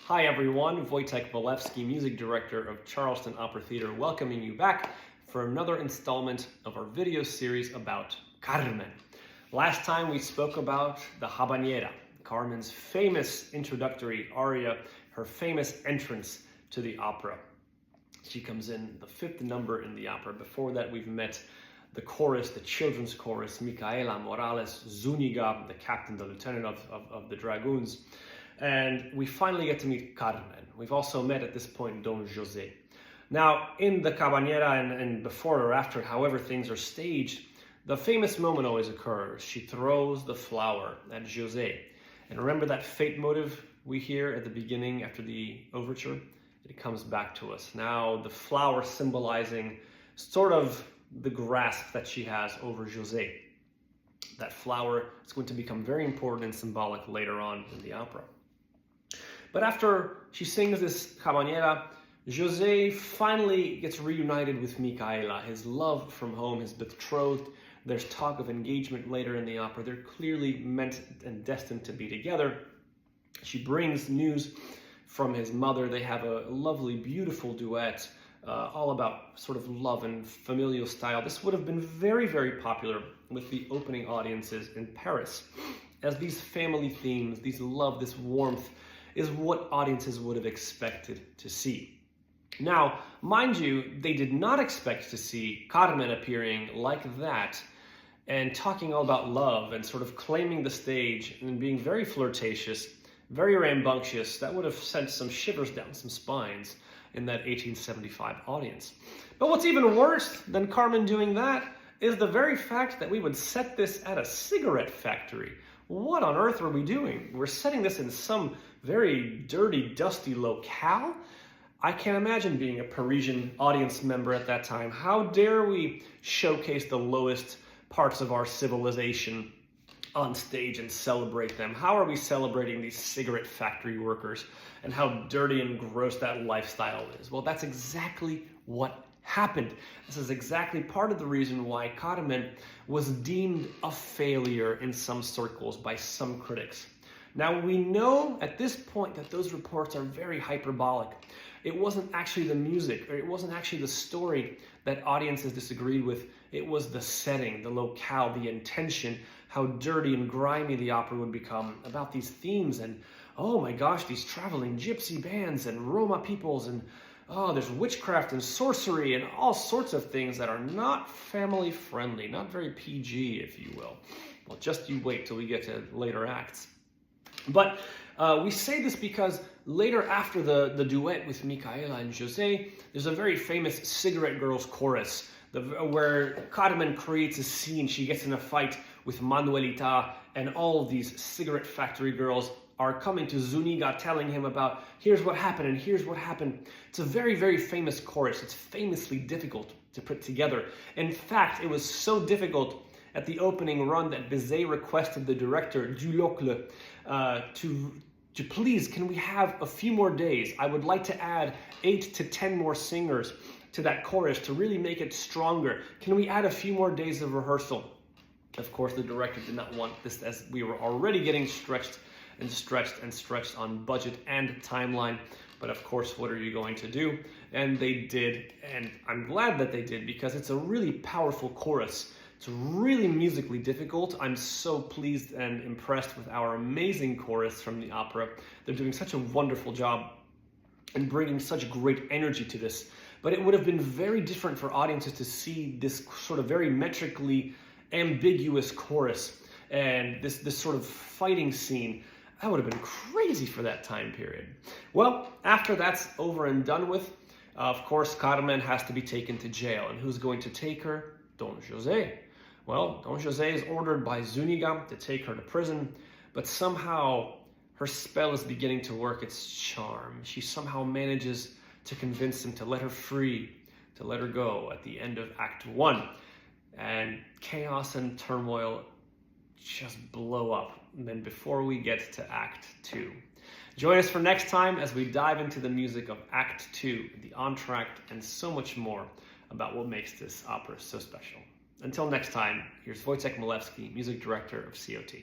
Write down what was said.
Hi everyone, Wojciech Milewski, music director of Charleston Opera Theater, welcoming you back for another installment of our video series about Carmen. Last time we spoke about the habanera, Carmen's famous introductory aria, her famous entrance to the opera. She comes in the fifth number in the opera. Before that, we've met the chorus, the children's chorus, Micaela, Morales, Zuniga, the captain, the lieutenant of the dragoons. And we finally get to meet Carmen. We've also met at this point Don José. Now, in the cabanera and before or after, however things are staged, the famous moment always occurs. She throws the flower at José. And remember that fate motive we hear at the beginning after the overture? It comes back to us. Now, the flower symbolizing sort of the grasp that she has over José. That flower is going to become very important and symbolic later on in the opera. But after she sings this habanera, José finally gets reunited with Micaela, his love from home, his betrothed. There's talk of engagement later in the opera. They're clearly meant and destined to be together. She brings news from his mother. They have a lovely, beautiful duet, all about sort of love and familial style. This would have been very, very popular with the opening audiences in Paris, as these family themes, these love, this warmth, is what audiences would have expected to see. Now, mind you, they did not expect to see Carmen appearing like that and talking all about love and sort of claiming the stage and being very flirtatious, very rambunctious. That would have sent some shivers down some spines in that 1875 audience. But what's even worse than Carmen doing that is the very fact that we would set this at a cigarette factory. What on earth are we doing? We're setting this in some very dirty, dusty locale? I can't imagine being a Parisian audience member at that time. How dare we showcase the lowest parts of our civilization on stage and celebrate them? How are we celebrating these cigarette factory workers and how dirty and gross that lifestyle is? Well, that's exactly what happened. This is exactly part of the reason why Carmen was deemed a failure in some circles by some critics. Now, we know at this point that those reports are very hyperbolic. It wasn't actually the music, or it wasn't actually the story that audiences disagreed with. It was the setting, the locale, the intention, how dirty and grimy the opera would become, about these themes and, oh my gosh, these traveling gypsy bands and Roma peoples and there's witchcraft and sorcery and all sorts of things that are not family friendly, not very PG, if you will. Well, just you wait till we get to later acts. But we say this because later after the duet with Micaela and José, there's a very famous Cigarette Girls chorus where Carmen creates a scene. She gets in a fight with Manuelita, and all of these cigarette factory girls are coming to Zuniga telling him about here's what happened and here's what happened. It's a very, very famous chorus. It's famously difficult to put together. In fact, it was so difficult at the opening run that Bizet requested the director, Dulocle, to please, can we have a few more days? I would like to add 8 to 10 more singers to that chorus to really make it stronger. Can we add a few more days of rehearsal? Of course, the director did not want this, as we were already getting stretched on budget and timeline. But of course, what are you going to do? And they did, and I'm glad that they did, because it's a really powerful chorus. It's really musically difficult. I'm so pleased and impressed with our amazing chorus from the opera. They're doing such a wonderful job and bringing such great energy to this. But it would have been very different for audiences to see this sort of very metrically ambiguous chorus and this sort of fighting scene. That would have been crazy for that time period. Well, after that's over and done with, of course, Carmen has to be taken to jail. And who's going to take her? Don José. Well, Don José is ordered by Zuniga to take her to prison, but somehow her spell is beginning to work its charm. She somehow manages to convince him to let her free, to let her go at the end of Act 1. And chaos and turmoil just blow up. And then before we get to Act 2. Join us for next time as we dive into the music of Act 2, the entr'acte, and so much more about what makes this opera so special. Until next time, here's Wojciech Milewski, music director of COT.